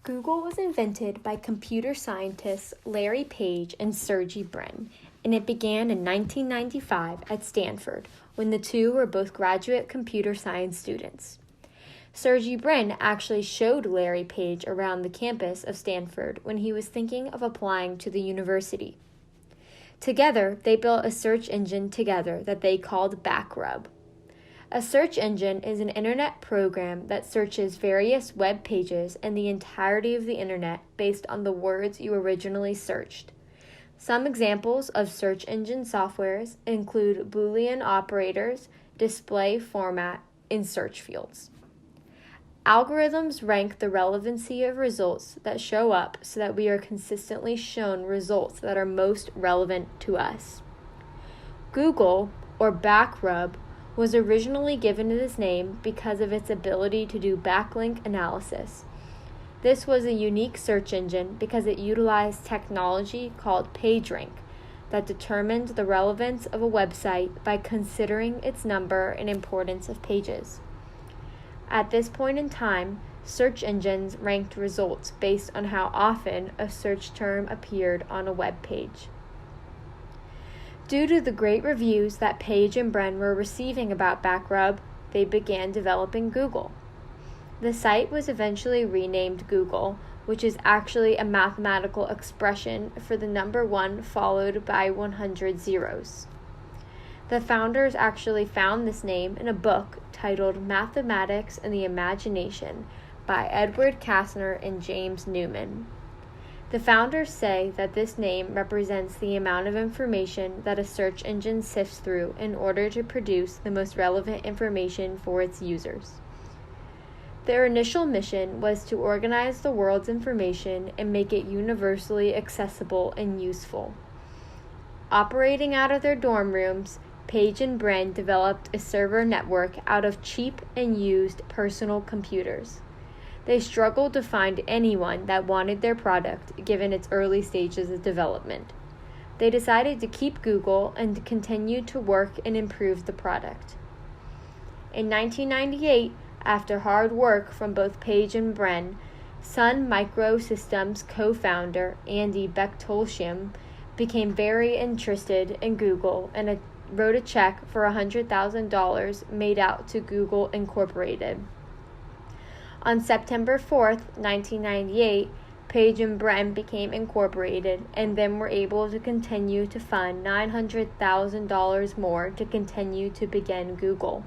Google was invented by computer scientists Larry Page and Sergey Brin, and it began in 1995 at Stanford when the two were both graduate computer science students. Sergey Brin actually showed Larry Page around the campus of Stanford when he was thinking of applying to the university. Together, they built a search engine together that they called Backrub. A search engine is an internet program that searches various web pages and the entirety of the internet based on the words you originally searched. Some examples of search engine softwares include Boolean operators, display format, and search fields. Algorithms rank the relevancy of results that show up so that we are consistently shown results that are most relevant to us. Google, or Backrub, was originally given its name because of its ability to do backlink analysis. This was a unique search engine because it utilized technology called PageRank that determined the relevance of a website by considering its number and importance of pages. At this point in time, search engines ranked results based on how often a search term appeared on a web page. Due to the great reviews that Page and Brin were receiving about Backrub, they began developing Google. The site was eventually renamed Google, which is actually a mathematical expression for the number 1 followed by 100 zeros. The founders actually found this name in a book titled Mathematics and the Imagination by Edward Kastner and James Newman. The founders say that this name represents the amount of information that a search engine sifts through in order to produce the most relevant information for its users. Their initial mission was to organize the world's information and make it universally accessible and useful. Operating out of their dorm rooms, Page and Brin developed a server network out of cheap and used personal computers. They struggled to find anyone that wanted their product given its early stages of development. They decided to keep Google and to continue to work and improve the product. In 1998, after hard work from both Page and Brin, Sun Microsystems co-founder Andy Bechtolsheim became very interested in Google and wrote a check for $100,000 made out to Google Incorporated. On September 4, 1998, Page and Brin became incorporated and then were able to continue to fund $900,000 more to continue to begin Google.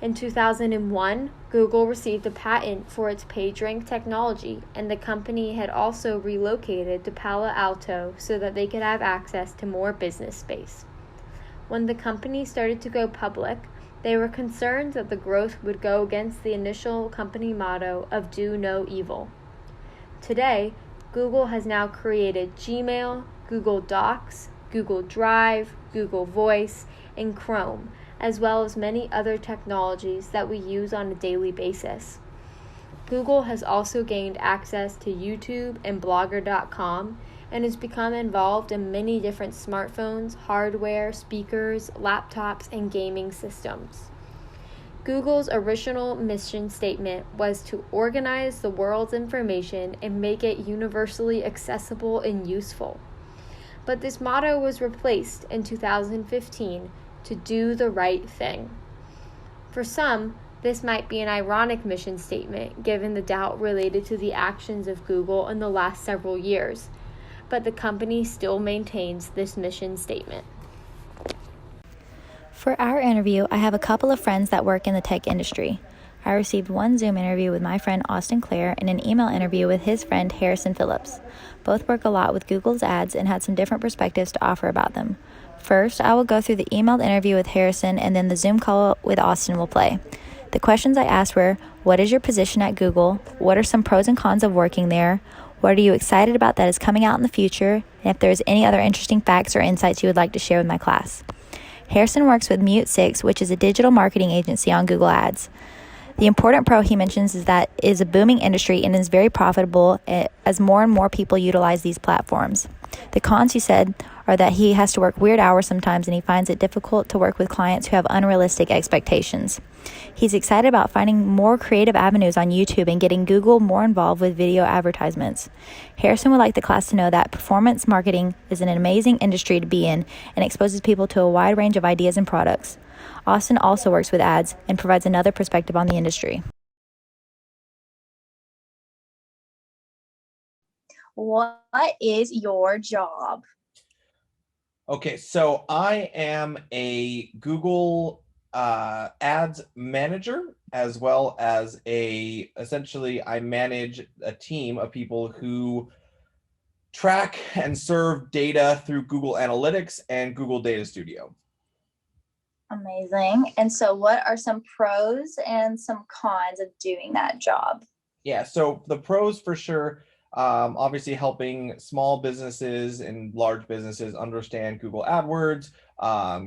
In 2001, Google received a patent for its PageRank technology, and the company had also relocated to Palo Alto so that they could have access to more business space. When the company started to go public, they were concerned that the growth would go against the initial company motto of do no evil. Today, Google has now created Gmail, Google Docs, Google Drive, Google Voice, and Chrome, as well as many other technologies that we use on a daily basis. Google has also gained access to YouTube and Blogger.com and has become involved in many different smartphones, hardware, speakers, laptops, and gaming systems. Google's original mission statement was to organize the world's information and make it universally accessible and useful. But this motto was replaced in 2015 to do the right thing. For some, this might be an ironic mission statement given the doubt related to the actions of Google in the last several years, but the company still maintains this mission statement. For our interview, I have a couple of friends that work in the tech industry. I received one Zoom interview with my friend Austin Clare and an email interview with his friend Harrison Phillips. Both work a lot with Google's ads and had some different perspectives to offer about them. First, I will go through the emailed interview with Harrison, and then the Zoom call with Austin will play. The questions I asked were, what is your position at Google? What are some pros and cons of working there? What are you excited about that is coming out in the future? And if there's any other interesting facts or insights you would like to share with my class. Harrison works with Mute6, which is a digital marketing agency on Google Ads. The important pro he mentions is that it is a booming industry and is very profitable as more and more people utilize these platforms. The cons, he said, are that he has to work weird hours sometimes and he finds it difficult to work with clients who have unrealistic expectations. He's excited about finding more creative avenues on YouTube and getting Google more involved with video advertisements. Harrison would like the class to know that performance marketing is an amazing industry to be in and exposes people to a wide range of ideas and products. Austin also works with ads and provides another perspective on the industry. What is your job? Okay, so I am a Google ads manager, as well as essentially I manage a team of people who track and serve data through Google Analytics and Google Data Studio. Amazing. And so what are some pros and some cons of doing that job? Yeah, so the pros for sure, obviously helping small businesses and large businesses understand Google AdWords,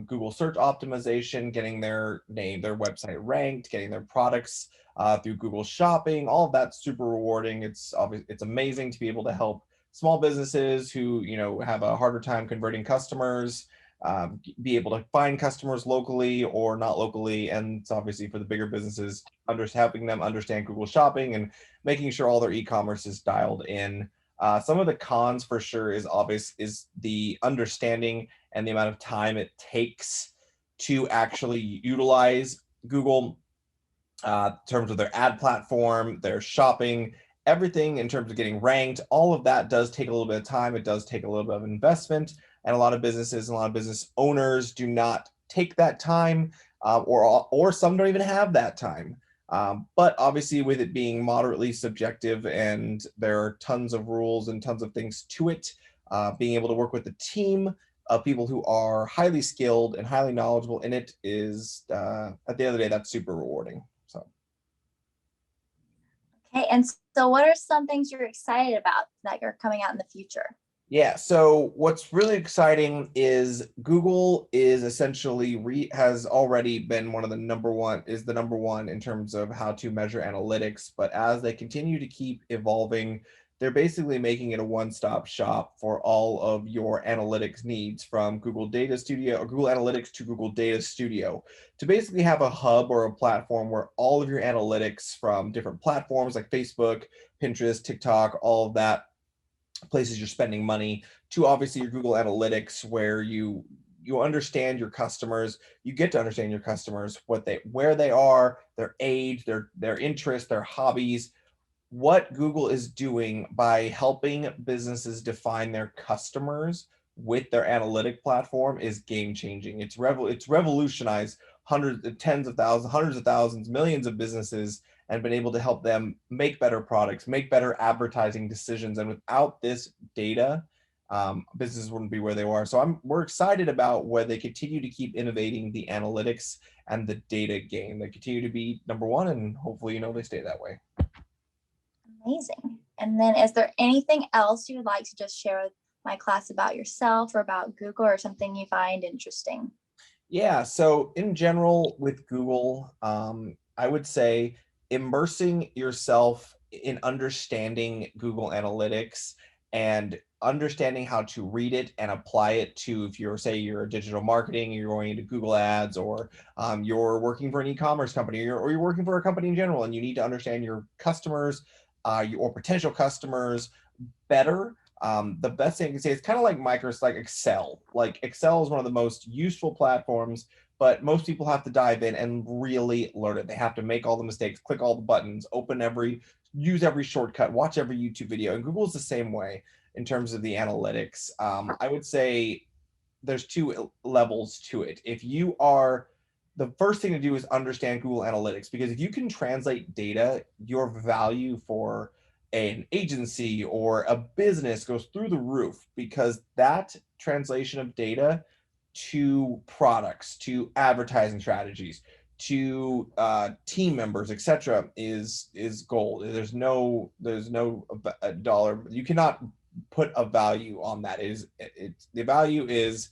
Google search optimization, getting their name, their website ranked, getting their products through Google Shopping. All of that's super rewarding. It's amazing to be able to help small businesses who have a harder time converting customers, be able to find customers locally or not locally, and it's obviously for the bigger businesses, helping them understand Google Shopping and making sure all their e-commerce is dialed in. Some of the cons for sure is the understanding and the amount of time it takes to actually utilize Google in terms of their ad platform, their shopping, everything in terms of getting ranked. All of that does take a little bit of time. It does take a little bit of investment, and a lot of businesses and a lot of business owners do not take that time, or some don't even have that time. But obviously, with it being moderately subjective and there are tons of rules and tons of things to it, being able to work with a team of people who are highly skilled and highly knowledgeable in it is, at the end of the day, that's super rewarding. So. Okay, and so what are some things you're excited about that are coming out in the future? Yeah, so what's really exciting is Google is essentially has already been the number one in terms of how to measure analytics. But as they continue to keep evolving, they're basically making it a one-stop shop for all of your analytics needs, from Google Data Studio or Google Analytics to Google Data Studio, to basically have a hub or a platform where all of your analytics from different platforms like Facebook, Pinterest, TikTok, all of that, places you're spending money, to obviously your Google Analytics, where you understand your customers, you get to understand your customers, where they are, their age, their interests, their hobbies. What Google is doing by helping businesses define their customers with their analytic platform is game changing. It's revolutionized tens of thousands, hundreds of thousands, millions of businesses, and been able to help them make better products, make better advertising decisions. And without this data, businesses wouldn't be where they are. So we're excited about where they continue to keep innovating the analytics and the data game. They continue to be number one, and hopefully, they stay that way. Amazing. And then is there anything else you would like to just share with my class about yourself or about Google, or something you find interesting? Yeah, so in general with Google, I would say immersing yourself in understanding Google Analytics and understanding how to read it and apply it to, if you're a digital marketing, you're going into Google Ads, or you're working for an e-commerce company, or you're working for a company in general, and you need to understand your customers, or potential customers better. The best thing I can say is kind of like Microsoft, like Excel. Like Excel is one of the most useful platforms, but most people have to dive in and really learn it. They have to make all the mistakes, click all the buttons, use every shortcut, watch every YouTube video. And Google's the same way in terms of the analytics. I would say there's two levels to it. The first thing to do is understand Google Analytics, because if you can translate data, your value for an agency or a business goes through the roof, because that translation of data to products, to advertising strategies, to team members, etc., is gold. There's no dollar. You cannot put a value on that. The value is,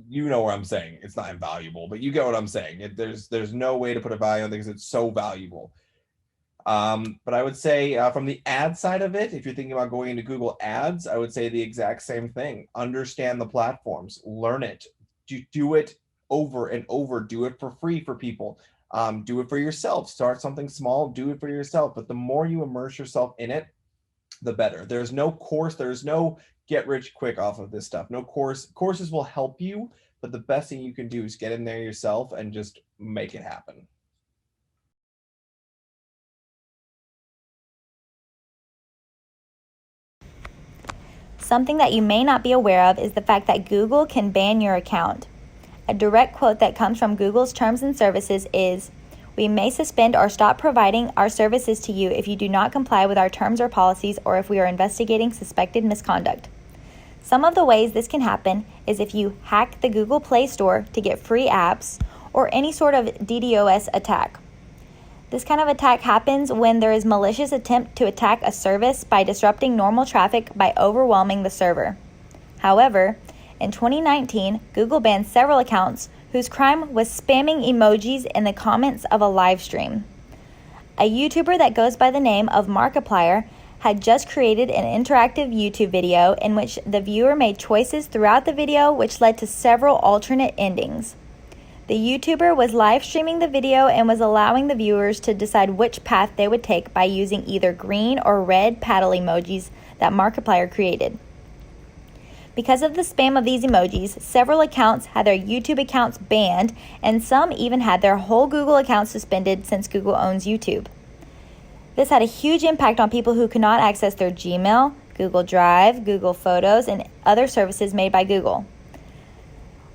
you know what I'm saying. It's not invaluable, but you get what I'm saying. There's no way to put a value on it because it's so valuable. But I would say from the ad side of it, if you're thinking about going into Google Ads, I would say the exact same thing. Understand the platforms, learn it, do it over and over, do it for free for people. Do it for yourself. Start something small, do it for yourself. But the more you immerse yourself in it, the better. There's no course, there's no get rich quick off of this stuff. No courses will help you, but the best thing you can do is get in there yourself and just make it happen. Something that you may not be aware of is the fact that Google can ban your account. A direct quote that comes from Google's terms and services is, "We may suspend or stop providing our services to you if you do not comply with our terms or policies or if we are investigating suspected misconduct." Some of the ways this can happen is if you hack the Google Play Store to get free apps or any sort of DDoS attack. This kind of attack happens when there is malicious attempt to attack a service by disrupting normal traffic by overwhelming the server. However, in 2019, Google banned several accounts whose crime was spamming emojis in the comments of a live stream. A YouTuber that goes by the name of Markiplier had just created an interactive YouTube video in which the viewer made choices throughout the video which led to several alternate endings. The YouTuber was live streaming the video and was allowing the viewers to decide which path they would take by using either green or red paddle emojis that Markiplier created. Because of the spam of these emojis, several accounts had their YouTube accounts banned, and some even had their whole Google account suspended since Google owns YouTube. This had a huge impact on people who could not access their Gmail, Google Drive, Google Photos, and other services made by Google.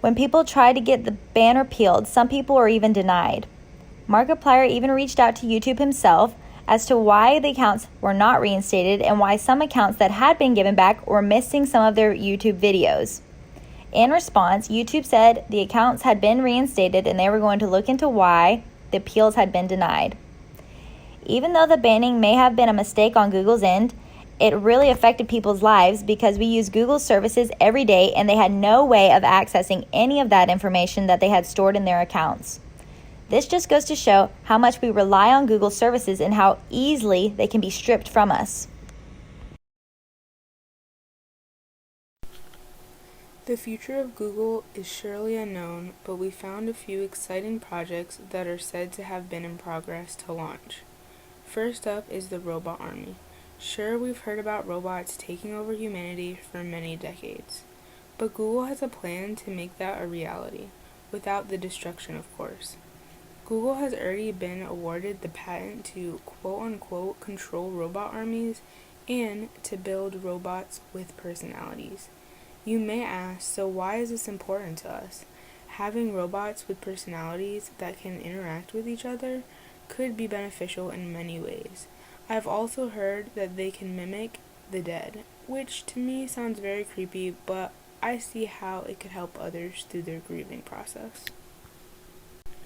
When people tried to get the ban repealed, some people were even denied. Markiplier even reached out to YouTube himself as to why the accounts were not reinstated and why some accounts that had been given back were missing some of their YouTube videos. In response, YouTube said the accounts had been reinstated and they were going to look into why the appeals had been denied. Even though the banning may have been a mistake on Google's end, it really affected people's lives because we use Google's services every day and they had no way of accessing any of that information that they had stored in their accounts. This just goes to show how much we rely on Google services and how easily they can be stripped from us. The future of Google is surely unknown, but we found a few exciting projects that are said to have been in progress to launch. First up is the robot army. Sure, we've heard about robots taking over humanity for many decades, but Google has a plan to make that a reality, without the destruction, of course. Google has already been awarded the patent to quote-unquote control robot armies and to build robots with personalities. You may ask, so why is this important to us? Having robots with personalities that can interact with each other could be beneficial in many ways. I've also heard that they can mimic the dead, which to me sounds very creepy, but I see how it could help others through their grieving process.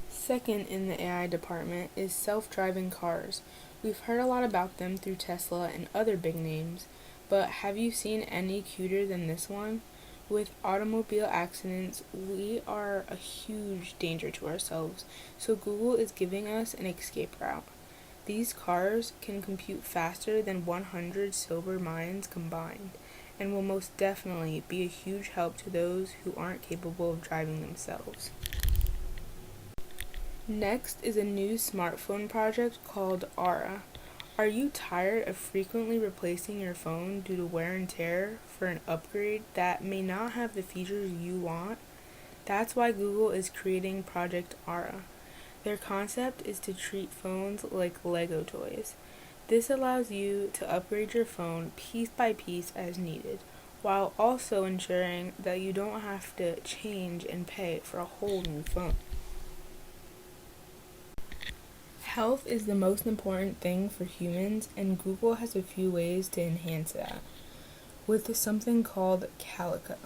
Second in the AI department is self-driving cars. We've heard a lot about them through Tesla and other big names, but have you seen any cuter than this one? With automobile accidents, we are a huge danger to ourselves, so Google is giving us an escape route. These cars can compute faster than 100 sober minds combined, and will most definitely be a huge help to those who aren't capable of driving themselves. Next is a new smartphone project called Aura. Are you tired of frequently replacing your phone due to wear and tear for an upgrade that may not have the features you want? That's why Google is creating Project Aura. Their concept is to treat phones like Lego toys. This allows you to upgrade your phone piece by piece as needed, while also ensuring that you don't have to change and pay for a whole new phone. Health is the most important thing for humans, and Google has a few ways to enhance that, with something called Calico.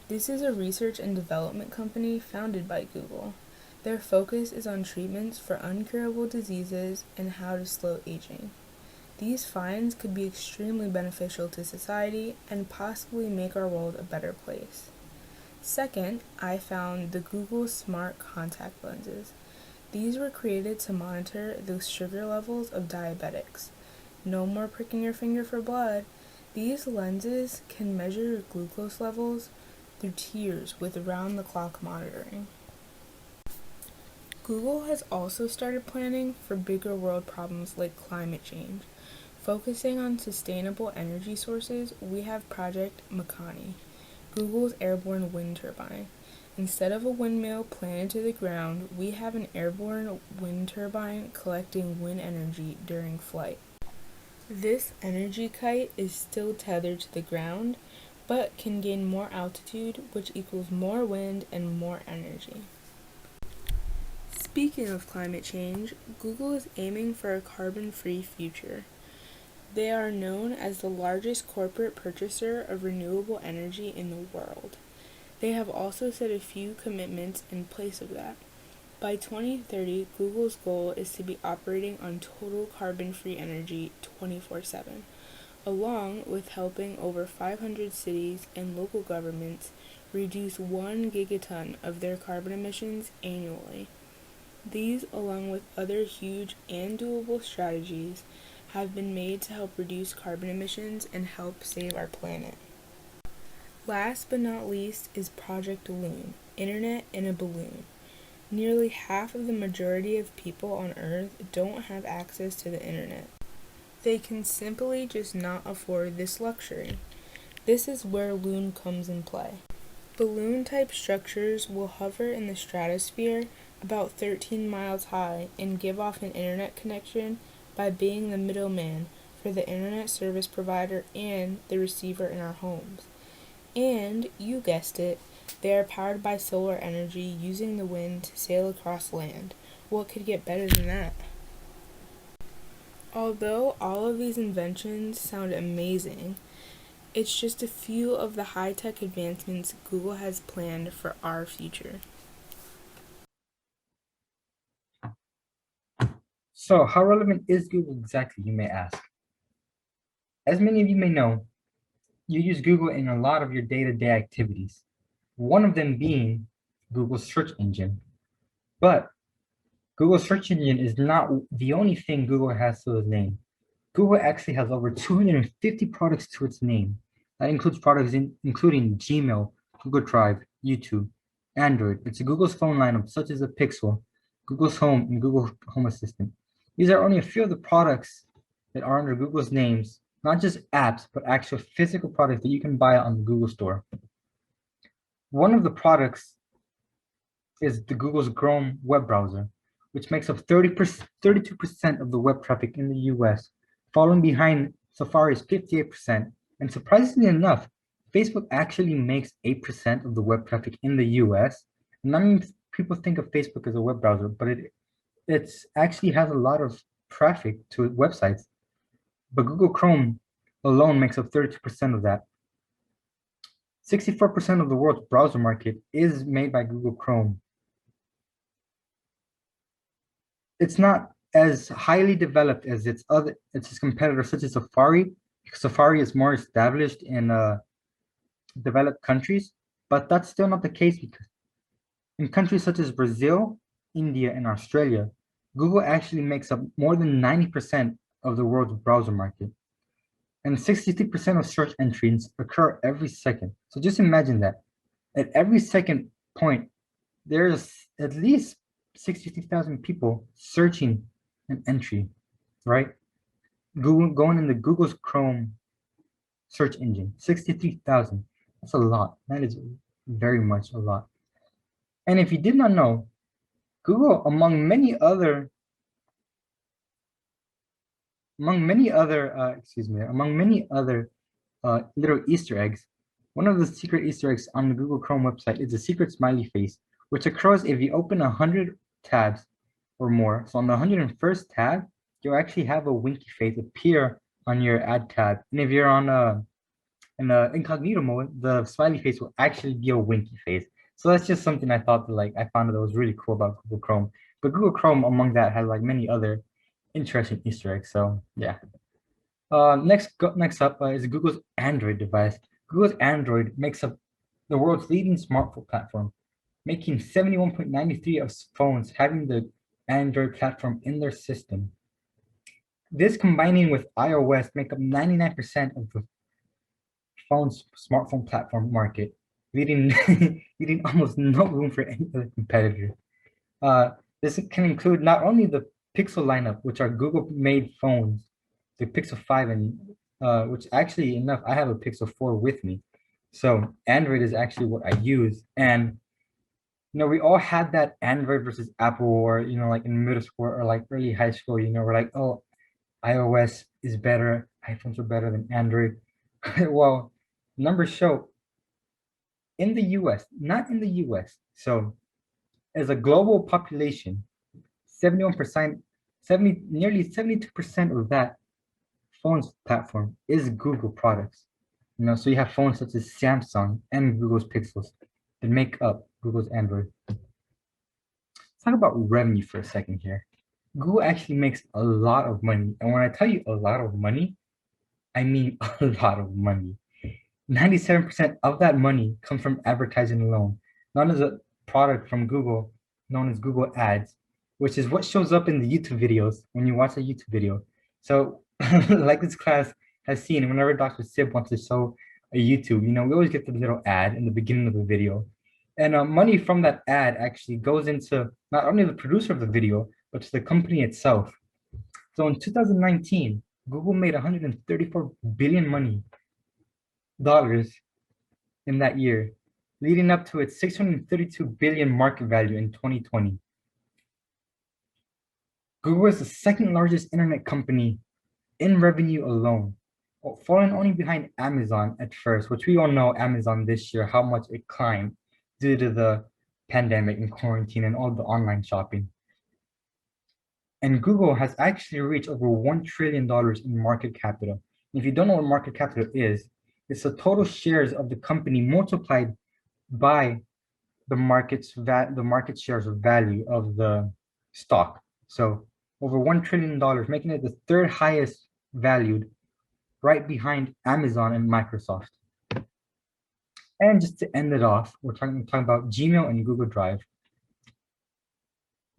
This is a research and development company founded by Google. Their focus is on treatments for uncurable diseases and how to slow aging. These finds could be extremely beneficial to society and possibly make our world a better place. Second, I found the Google Smart Contact Lenses. These were created to monitor the sugar levels of diabetics. No more pricking your finger for blood. These lenses can measure your glucose levels through tiers with round-the-clock monitoring. Google has also started planning for bigger world problems like climate change. Focusing on sustainable energy sources, we have Project Makani, Google's airborne wind turbine. Instead of a windmill planted to the ground, we have an airborne wind turbine collecting wind energy during flight. This energy kite is still tethered to the ground, but can gain more altitude, which equals more wind and more energy. Speaking of climate change, Google is aiming for a carbon-free future. They are known as the largest corporate purchaser of renewable energy in the world. They have also set a few commitments in place of that. By 2030, Google's goal is to be operating on total carbon-free energy 24/7, along with helping over 500 cities and local governments reduce 1 gigaton of their carbon emissions annually. These, along with other huge and doable strategies, have been made to help reduce carbon emissions and help save our planet. Last but not least is Project Loon, Internet in a Balloon. Nearly half of the majority of people on Earth don't have access to the internet. They can simply just not afford this luxury. This is where Loon comes in play. Balloon-type structures will hover in the stratosphere about 13 miles high and give off an internet connection by being the middleman for the internet service provider and the receiver in our homes. And, you guessed it, they are powered by solar energy using the wind to sail across land. What could get better than that? Although all of these inventions sound amazing, it's just a few of the high-tech advancements Google has planned for our future. So, how relevant is Google exactly, you may ask? As many of you may know, you use Google in a lot of your day-to-day activities, one of them being Google's search engine. But Google's search engine is not the only thing Google has to its name. Google actually has over 250 products to its name. That includes products including Gmail, Google Drive, YouTube, Android. It's Google's phone lineup, such as the Pixel, Google's Home, and Google Home Assistant. These are only a few of the products that are under Google's names, not just apps, but actual physical products that you can buy on the Google Store. One of the products is the Google's Chrome web browser, which makes up 32% of the web traffic in the US, following behind Safari's 58%. And surprisingly enough, Facebook actually makes 8% of the web traffic in the US. And I mean, people think of Facebook as a web browser, but it actually has a lot of traffic to websites. But Google Chrome alone makes up 32% of that. 64% of the world's browser market is made by Google Chrome. It's not as highly developed as its competitors such as Safari. Safari is more established in developed countries, but that's still not the case because in countries such as Brazil, India, and Australia, Google actually makes up more than 90% of the world's browser market. And 63% of search entries occur every second. So just imagine that. At every second point, there's at least 63,000 people searching an entry, right? Google going into Google's Chrome search engine, 63,000. That's a lot. That is very much a lot. And if you did not know, Google, among many other little Easter eggs, one of the secret Easter eggs on the Google Chrome website is a secret smiley face, which occurs if you open 100 tabs or more. So on the 101st tab, you'll actually have a winky face appear on your ad tab. And if you're on in incognito mode, the smiley face will actually be a winky face. So that's just something I thought that I found that was really cool about Google Chrome. But Google Chrome among that has many other interesting Easter eggs. So yeah. Next up is Google's Android device. Google's Android makes up the world's leading smartphone platform, making 71.93% of phones having the Android platform in their system. This combining with iOS make up 99% of the smartphone platform market, leaving leaving almost no room for any other competitor. This can include not only the Pixel lineup, which are Google-made phones, the Pixel 5 and which actually enough, I have a Pixel 4 with me. So Android is actually what I use. And we all had that Android versus Apple war, like in middle school or like early high school, we're like, oh, iOS is better, iPhones are better than Android. Well, numbers show in the US, not in the US. So as a global population, 71%, nearly 72% of that phone's platform is Google products. So you have phones such as Samsung and Google's Pixels that make up Google's Android. Let's talk about revenue for a second here. Google actually makes a lot of money. And when I tell you a lot of money, I mean a lot of money. 97% of that money comes from advertising alone, not as a product from Google known as Google Ads, which is what shows up in the YouTube videos when you watch a YouTube video. So like this class has seen, whenever Dr. Sib wants to show a YouTube, we always get the little ad in the beginning of the video. And money from that ad actually goes into not only the producer of the video, but to the company itself. So in 2019, Google made 134 billion dollars in that year, leading up to its 632 billion market value in 2020. Google is the second largest internet company in revenue alone, falling only behind Amazon at first, which we all know Amazon this year, how much it climbed due to the pandemic and quarantine and all the online shopping. And Google has actually reached over $1 trillion in market capital. If you don't know what market capital is, it's the total shares of the company multiplied by the market shares of value of the stock. So over $1 trillion, making it the third highest valued, right behind Amazon and Microsoft. And just to end it off, we're talking about Gmail and Google Drive.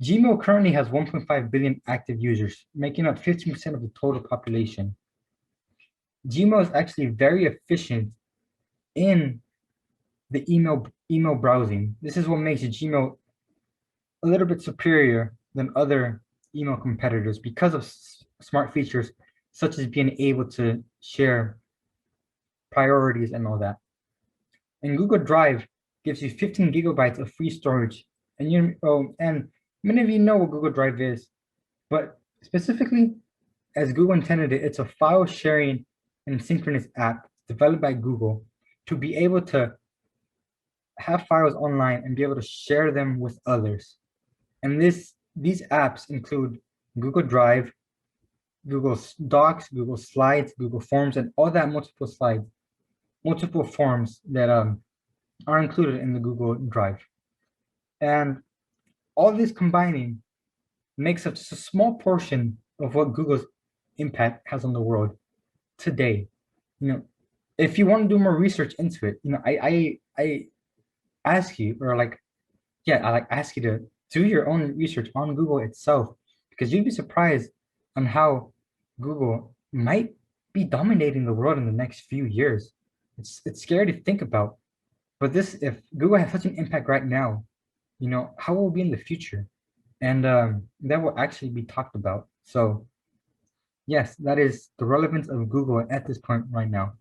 Gmail currently has 1.5 billion active users, making up 15% of the total population. Gmail is actually very efficient in the email browsing. This is what makes Gmail a little bit superior than other email competitors because of smart features such as being able to share priorities and all that. And Google Drive gives you 15 gigabytes of free storage. And many of you know what Google Drive is, but specifically as Google intended it, it's a file sharing and synchronous app developed by Google to be able to have files online and be able to share them with others. And these apps include Google Drive, Google Docs, Google Slides, Google Forms, and all that multiple forms that are included in the Google Drive. And all this combining makes up just a small portion of what Google's impact has on the world today. If you want to do more research into it, I ask you, I ask you to do your own research on Google itself, because you'd be surprised on how Google might be dominating the world in the next few years. It's scary to think about, but if Google has such an impact right now, how will it be in the future? And that will actually be talked about. So yes, that is the relevance of Google at this point right now.